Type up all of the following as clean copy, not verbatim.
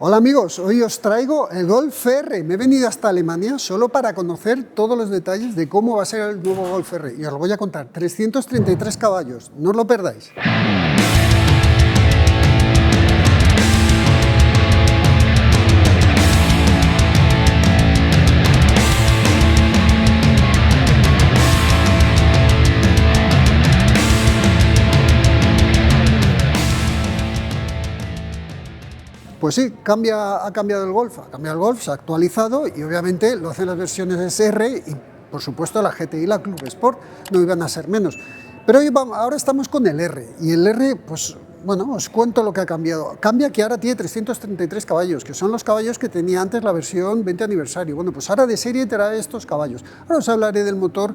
Hola amigos, hoy os traigo el Golf R. Me he venido hasta Alemania solo para conocer todos los detalles de cómo va a ser el nuevo Golf R. Y os lo voy a contar, 333 caballos, no os lo perdáis. Pues sí, ha cambiado el Golf, se ha actualizado y obviamente lo hacen las versiones SR y por supuesto la GTI y la Club Sport no iban a ser menos. Pero ahora estamos con el R y el R, pues bueno, os cuento lo que ha cambiado. Cambia que ahora tiene 333 caballos, que son los caballos que tenía antes la versión 20 aniversario. Bueno, pues ahora de serie trae estos caballos. Ahora os hablaré del motor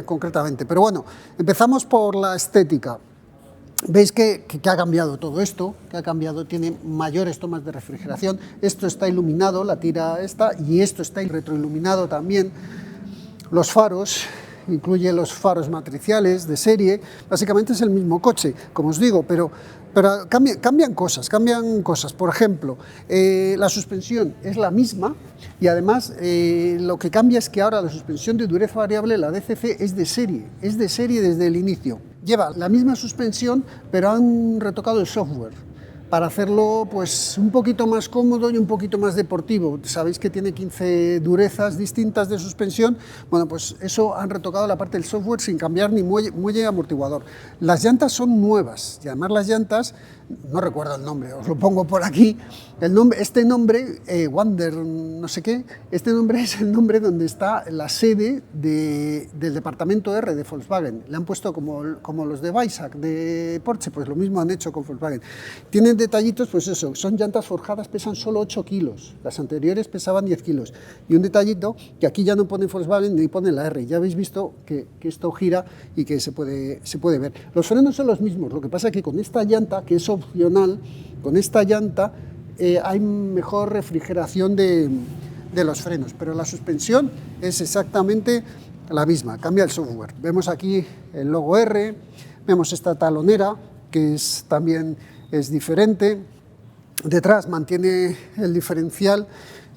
concretamente, pero bueno, empezamos por la estética. Veis que ha cambiado todo esto, tiene mayores tomas de refrigeración, esto está iluminado, la tira esta, y esto está retroiluminado también. Los faros, incluye los faros matriciales de serie, básicamente es el mismo coche, como os digo, pero cambian cosas. Por ejemplo, la suspensión es la misma y además lo que cambia es que ahora la suspensión de dureza variable, la DCC, es de serie desde el inicio. Lleva la misma suspensión, pero han retocado el software para hacerlo pues un poquito más cómodo y un poquito más deportivo. Sabéis que tiene 15 durezas distintas de suspensión. Bueno, pues eso han retocado la parte del software sin cambiar ni muelle amortiguador. Las llantas son nuevas y además las llantas, no recuerdo el nombre, os lo pongo por aquí. Este nombre, Wander no sé qué, este nombre es el nombre donde está la sede del departamento R de Volkswagen. Le han puesto como los de Weissach de Porsche, pues lo mismo han hecho con Volkswagen. Tienen detallitos, pues eso, son llantas forjadas, pesan solo 8 kilos, las anteriores pesaban 10 kilos. Y un detallito, que aquí ya no pone Volkswagen ni pone la R, ya habéis visto que esto gira y que se puede ver. Los frenos son los mismos, lo que pasa es que con esta llanta, que es opcional, con esta llanta hay mejor refrigeración de los frenos, pero la suspensión es exactamente la misma, cambia el software. Vemos aquí el logo R, vemos esta talonera, que también es diferente. Detrás mantiene el diferencial,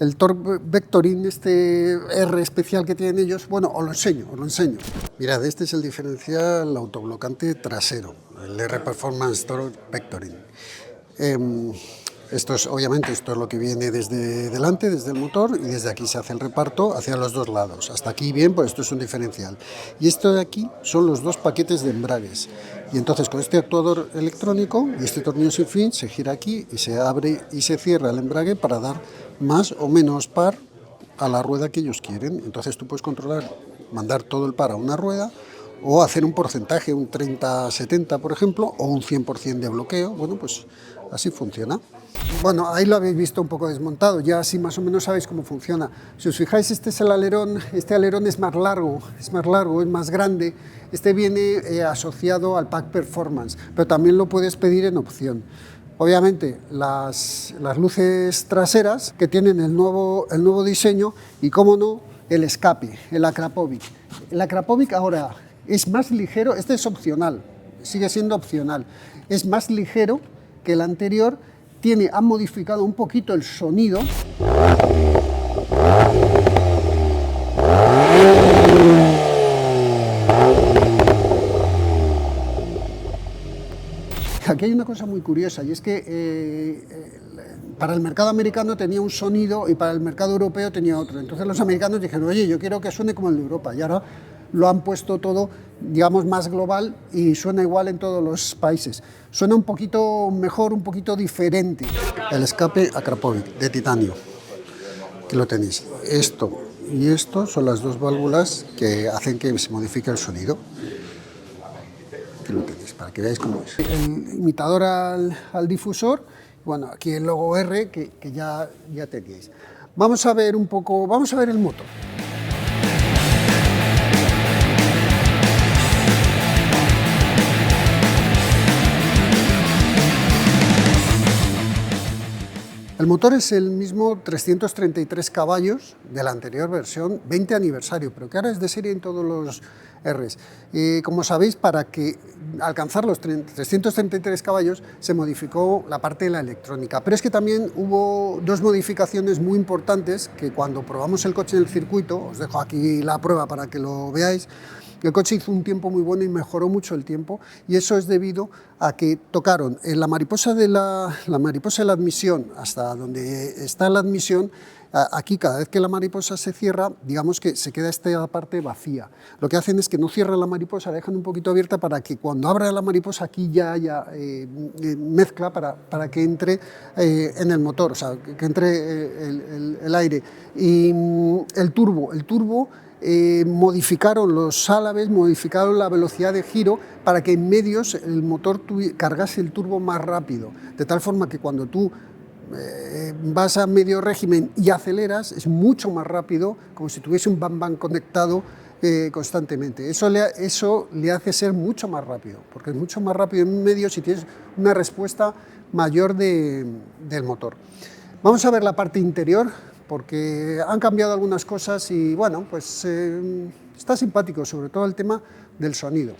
el Torque Vectoring, este R especial que tienen ellos. Bueno, os lo enseño. Mirad, este es el diferencial autoblocante trasero, el R Performance Torque Vectoring. Obviamente esto es lo que viene desde delante, desde el motor, y desde aquí se hace el reparto hacia los dos lados. Hasta aquí bien, pues esto es un diferencial. Y esto de aquí son los dos paquetes de embragues. Y entonces con este actuador electrónico y este tornillo sin fin se gira aquí y se abre y se cierra el embrague para dar más o menos par a la rueda que ellos quieren. Entonces tú puedes controlar, mandar todo el par a una rueda, o hacer un porcentaje, un 30-70 por ejemplo, o un 100% de bloqueo. Bueno, pues así funciona. Bueno, ahí lo habéis visto un poco desmontado, ya así más o menos sabéis cómo funciona. Si os fijáis, este es el alerón, este alerón es más largo, es más grande. Este viene asociado al Pack Performance, pero también lo puedes pedir en opción. Obviamente las luces traseras que tienen el nuevo diseño y, cómo no, el escape, el Akrapovic. El Akrapovic ahora es más ligero, este es opcional, sigue siendo opcional, es más ligero que el anterior. Han modificado un poquito el sonido. Aquí hay una cosa muy curiosa, y es que para el mercado americano tenía un sonido y para el mercado europeo tenía otro. Entonces los americanos dijeron, oye, yo quiero que suene como el de Europa, y ahora lo han puesto todo, digamos, más global y suena igual en todos los países. Suena un poquito mejor, un poquito diferente. El escape Akrapovic de titanio, que lo tenéis. Esto y esto son las dos válvulas que hacen que se modifique el sonido. Que lo tenéis, para que veáis cómo es. El imitador al difusor, bueno, aquí el logo R que ya teníais. Vamos a ver el motor. El motor es el mismo 333 caballos de la anterior versión 20 aniversario, pero que ahora es de serie en todos Rs. Como sabéis, para que alcanzar los 333 caballos se modificó la parte de la electrónica, pero es que también hubo dos modificaciones muy importantes que cuando probamos el coche en el circuito, os dejo aquí la prueba para que lo veáis. El coche hizo un tiempo muy bueno y mejoró mucho el tiempo, y eso es debido a que tocaron en la mariposa de la admisión hasta donde está la admisión. Aquí, cada vez que la mariposa se cierra, digamos que se queda esta parte vacía. Lo que hacen es que no cierran la mariposa, la dejan un poquito abierta para que cuando abra la mariposa aquí ya haya mezcla para que entre en el motor, o sea, que entre el aire. Y el turbo modificaron los álabes, modificaron la velocidad de giro para que en medios el motor cargase el turbo más rápido, de tal forma que cuando tú vas a medio régimen y aceleras, es mucho más rápido, como si tuviese un bam conectado constantemente. Eso le hace ser mucho más rápido, porque es mucho más rápido en medio si tienes una respuesta mayor del motor. Vamos a ver la parte interior, porque han cambiado algunas cosas y bueno, pues está simpático, sobre todo el tema del sonido.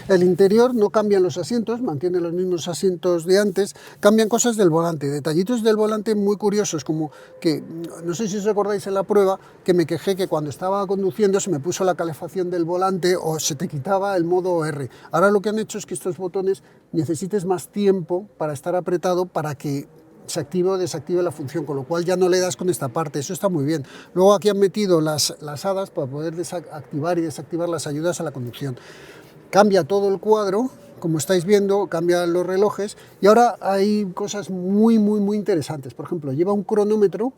El interior no cambian los asientos, mantiene los mismos asientos de antes, cambian cosas del volante, detallitos del volante muy curiosos, como que, no sé si os acordáis en la prueba, que me quejé que cuando estaba conduciendo se me puso la calefacción del volante o se te quitaba el modo R. Ahora lo que han hecho es que estos botones necesites más tiempo para estar apretado para que se active o desactive la función, con lo cual ya no le das con esta parte, eso está muy bien. Luego aquí han metido las hadas para poder activar y desactivar las ayudas a la conducción. Cambia todo el cuadro, como estáis viendo, cambian los relojes y ahora hay cosas muy interesantes. Por ejemplo, lleva un cronómetro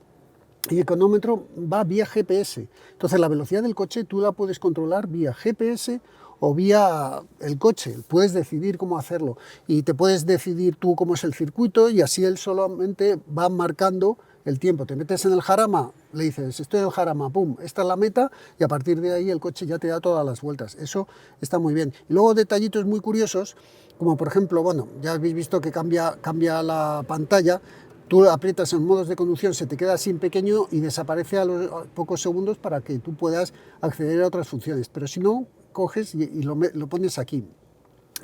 y el cronómetro va vía GPS. Entonces la velocidad del coche tú la puedes controlar vía GPS o vía el coche, puedes decidir cómo hacerlo y te puedes decidir tú cómo es el circuito y así él solamente va marcando el tiempo. Te metes en el jarama, le dices, estoy en el jarama, pum, esta es la meta y a partir de ahí el coche ya te da todas las vueltas. Eso está muy bien. Y luego detallitos muy curiosos, como por ejemplo, bueno, ya habéis visto que cambia la pantalla, tú aprietas en modos de conducción, se te queda así en pequeño y desaparece a los pocos segundos para que tú puedas acceder a otras funciones, pero si no, coges y lo pones aquí.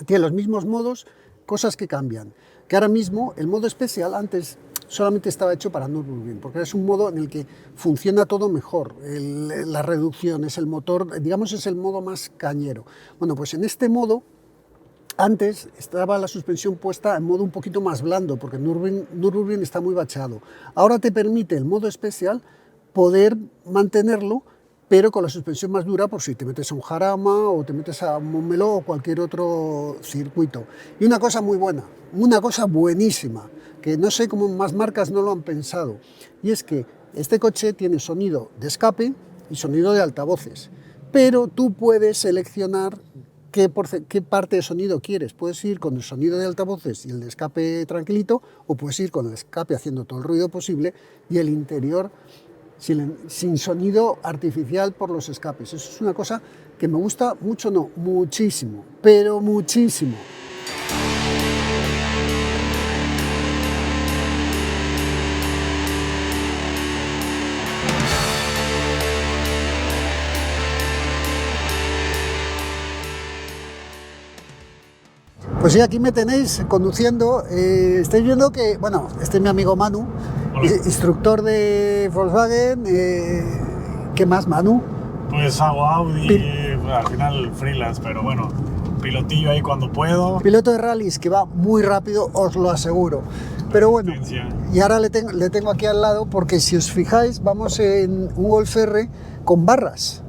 Tiene los mismos modos, cosas que cambian, que ahora mismo el modo especial antes solamente estaba hecho para Nürburgring, porque es un modo en el que funciona todo mejor, las reducciones, el motor, digamos es el modo más cañero. Bueno, pues en este modo, antes estaba la suspensión puesta en modo un poquito más blando, porque Nürburgring está muy bacheado. Ahora te permite el modo especial poder mantenerlo, pero con la suspensión más dura por si te metes a un jarama o te metes a Montmeló o cualquier otro circuito. Y una cosa muy buena, una cosa buenísima, que no sé cómo más marcas no lo han pensado, y es que este coche tiene sonido de escape y sonido de altavoces, pero tú puedes seleccionar qué parte de sonido quieres. Puedes ir con el sonido de altavoces y el de escape tranquilito, o puedes ir con el escape haciendo todo el ruido posible y el interior sin sonido artificial por los escapes. Eso es una cosa que me gusta mucho, no, muchísimo, pero muchísimo. Pues sí, aquí me tenéis conduciendo. Estáis viendo que, bueno, este es mi amigo Manu, instructor de Volkswagen. ¿Qué más, Manu? Pues hago Audi, al final freelance, pero bueno, pilotillo ahí cuando puedo. Piloto de rallies que va muy rápido, os lo aseguro. Pero bueno, y ahora le tengo aquí al lado, porque si os fijáis, vamos en un Golf R con barras.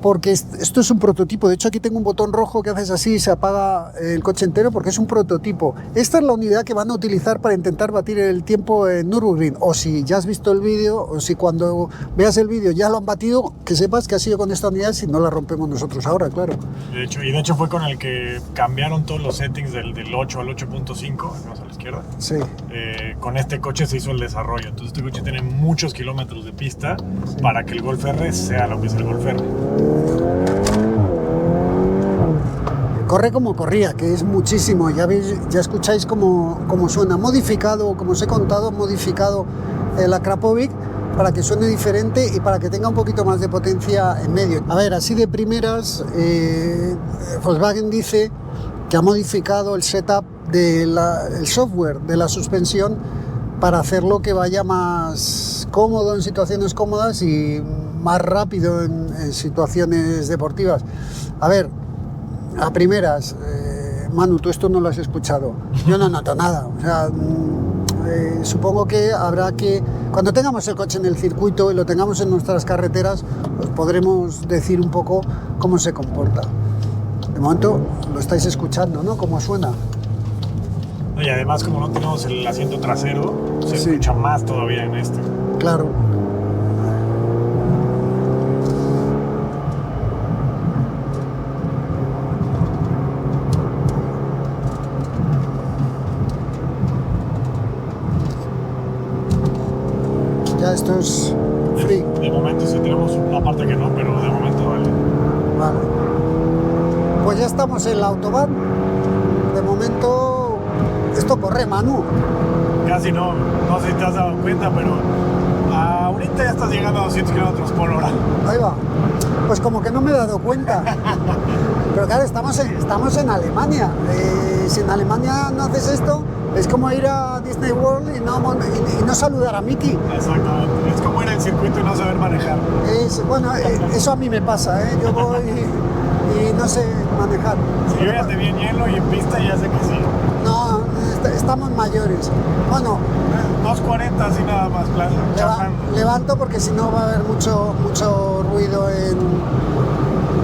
Porque esto es un prototipo. De hecho, aquí tengo un botón rojo que haces así y se apaga el coche entero, porque es un prototipo. Esta es la unidad que van a utilizar para intentar batir el tiempo en Nürburgring. O si ya has visto el vídeo, o si cuando veas el vídeo ya lo han batido, que sepas que ha sido con esta unidad, si no la rompemos nosotros ahora, claro. De hecho fue con el que cambiaron todos los settings del 8 al 8.5, más a la izquierda. Sí. Con este coche se hizo el desarrollo. Entonces este coche tiene muchos kilómetros de pista, sí, para que el Golf R sea lo que es el Golf R. corre como corría, que es muchísimo. Ya escucháis cómo suena. Modificado, como os he contado, modificado la Krapovic para que suene diferente y para que tenga un poquito más de potencia en medio. A ver, así de primeras, Volkswagen dice que ha modificado el setup el software de la suspensión para hacerlo que vaya más cómodo en situaciones cómodas y más rápido en situaciones deportivas. A ver, a primeras, Manu, tú esto no lo has escuchado. Yo no noto nada. O sea, supongo que habrá que, cuando tengamos el coche en el circuito y lo tengamos en nuestras carreteras, pues podremos decir un poco cómo se comporta. De momento lo estáis escuchando, ¿no? Cómo suena. Y además, como no tenemos el asiento trasero, se escucha más todavía en este. Claro. Ya esto es free. De momento sí tenemos una parte que no, pero de momento vale. Vale. Pues ya estamos en la autobahn. De momento esto corre, Manu. Casi no sé si te has dado cuenta, pero ahorita ya estás llegando a 200 kilómetros por hora. Ahí va. Pues como que no me he dado cuenta. Pero claro, estamos en Alemania. Si en Alemania no haces esto, es como ir a Disney World y no saludar a Mickey. Exactamente. Es como ir al circuito y no saber manejar. Eso a mí me pasa, ¿eh? Yo voy y no sé manejar. Si yo ya te vi en hielo y en pista, ya sé que sí. No, estamos mayores. Bueno, 2:40 así nada más, claro. Levanto porque si no va a haber mucho ruido en...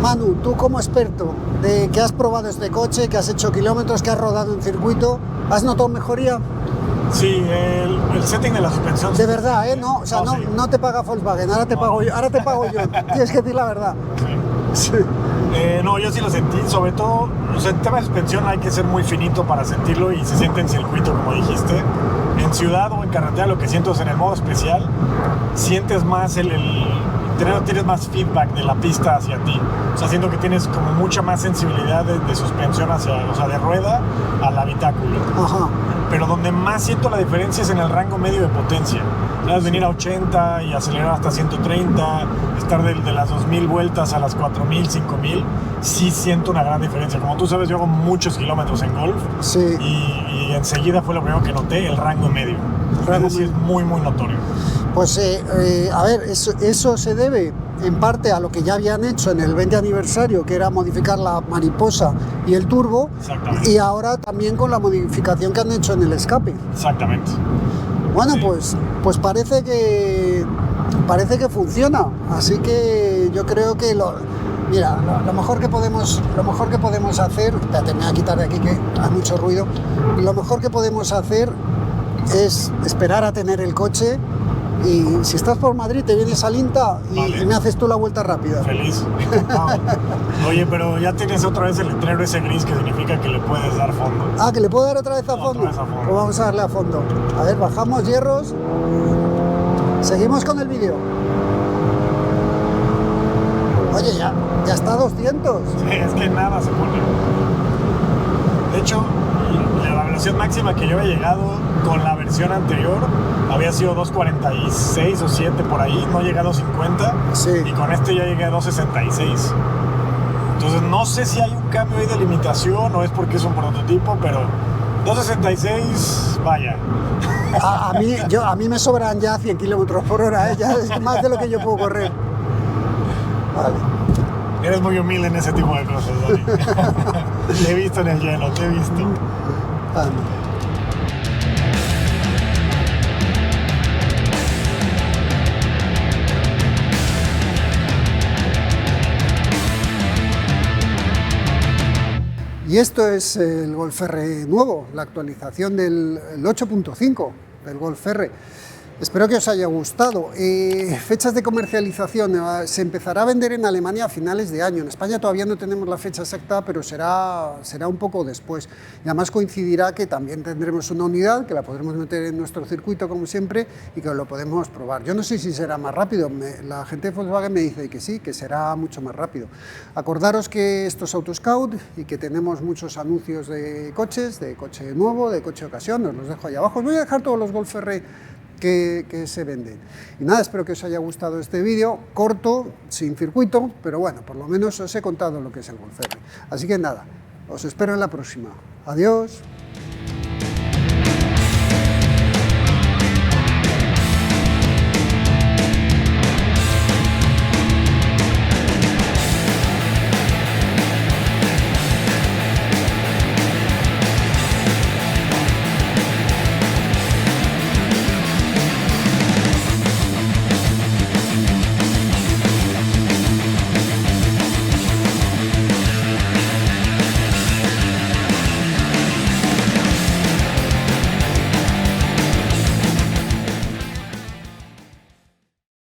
Manu, tú como experto de que has probado este coche, que has hecho kilómetros, que has rodado en circuito, ¿has notado mejoría? Sí, el setting de la suspensión. De verdad, ¿eh? No, o sea, sí. No te paga Volkswagen, ahora te pago yo. Tienes que decir la verdad. Sí. No, yo sí lo sentí, sobre todo, o sea, el tema de suspensión hay que ser muy finito para sentirlo y se siente en circuito, como dijiste. En ciudad o en carretera lo que siento es en el modo especial, sientes más tienes más feedback de la pista hacia ti. O sea, siento que tienes como mucha más sensibilidad de suspensión de rueda al habitáculo. Ajá. Pero donde más siento la diferencia es en el rango medio de potencia. ¿Sabes? Venir a 80 y acelerar hasta 130, estar de las 2000 vueltas a las 4000, 5000, sí siento una gran diferencia. Como tú sabes, yo hago muchos kilómetros en golf. Sí. Y enseguida fue lo primero que noté, el rango medio. Eso sí es muy, muy notorio. Pues, a ver, eso se debe en parte a lo que ya habían hecho en el 20 aniversario, que era modificar la mariposa y el turbo, Exactamente. y ahora también con la modificación que han hecho en el escape. Exactamente. Bueno, Sí. pues parece que funciona, así que yo creo que lo mejor que podemos hacer, espérate, me voy a quitar de aquí que hay mucho ruido, lo mejor que podemos hacer es esperar a tener el coche. Y si estás por Madrid, te vienes al INTA y me haces tú la vuelta rápida. Feliz, encantado. Oye, pero ya tienes otra vez el letrero ese gris que significa que le puedes dar fondo. Ah, ¿que le puedo dar otra vez a fondo? Otra vez a fondo. Pues vamos a darle a fondo. A ver, bajamos hierros. Seguimos con el vídeo. Oye, ya está a 200. Sí, es que nada se pone. De hecho, la velocidad máxima que yo había llegado con la versión anterior había sido 2.46 o 7 por ahí, no llegué a 2.50. Sí. Y con este ya llegué a 2.66. Entonces no sé si hay un cambio ahí de limitación o es porque es un prototipo, pero 2.66, vaya. A mí me sobran ya 100 kilómetros por hora, ¿eh? Ya es más de lo que yo puedo correr. Vale. Eres muy humilde en ese tipo de cosas, Dani. Te he visto en el hielo, te he visto. Vale. Y esto es el Golf R nuevo, la actualización del 8.5 del Golf R. Espero que os haya gustado. Fechas de comercialización. Se empezará a vender en Alemania a finales de año. En España todavía no tenemos la fecha exacta, pero será un poco después. Y además coincidirá que también tendremos una unidad que la podremos meter en nuestro circuito, como siempre, y que lo podemos probar. Yo no sé si será más rápido. La gente de Volkswagen me dice que sí, que será mucho más rápido. Acordaros que esto es Autoscout y que tenemos muchos anuncios de coches, de coche nuevo, de coche de ocasión. Os los dejo ahí abajo. Os voy a dejar todos los Golf R que se venden. Y nada, espero que os haya gustado este vídeo, corto, sin circuito, pero bueno, por lo menos os he contado lo que es el Golf R. Así que nada, os espero en la próxima. Adiós.